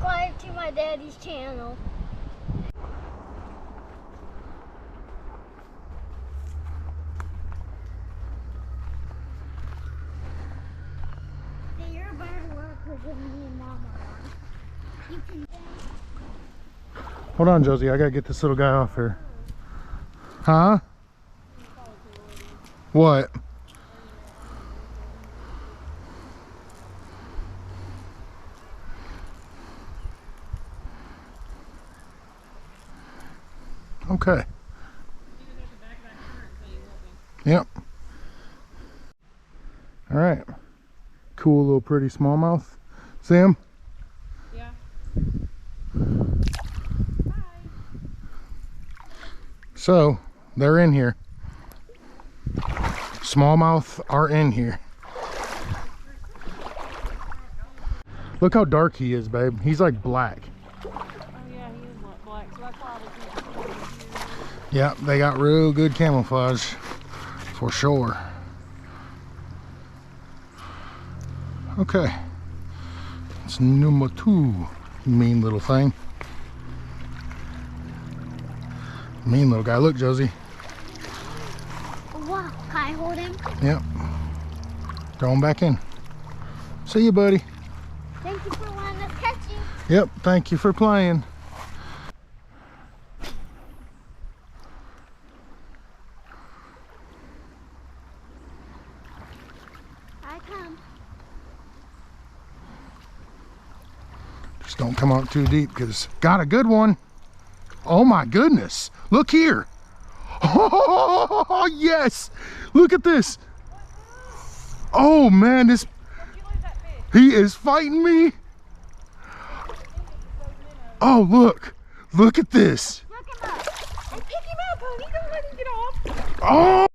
subscribe to my daddy's channel. Hey, you're a better worker than me and Mama are. You can. Hold on, Josie. I gotta get this little guy off here. Huh? What? Okay. Yep. All right. Cool little pretty smallmouth. Sam? Yeah. So, they're in here. Smallmouth are in here. Look how dark he is, babe. He's like black. Oh yeah, he is black. So that's why I was Yeah, they got real good camouflage for sure. Okay. It's number 2. Mean little thing. Mean little guy. Look, Josie. Wow, can I hold him? Yep. Throw him back in. See you, buddy. Thank you for letting us catch you. Yep, thank you for playing. I come. Just don't come out too deep, because got a good one. Oh my goodness. Look here. Oh, yes. Look at this. Oh man, this. He is fighting me. Oh, look. Look at this. Look him up. Hey, pick him up, honey. Don't let him get off. Oh.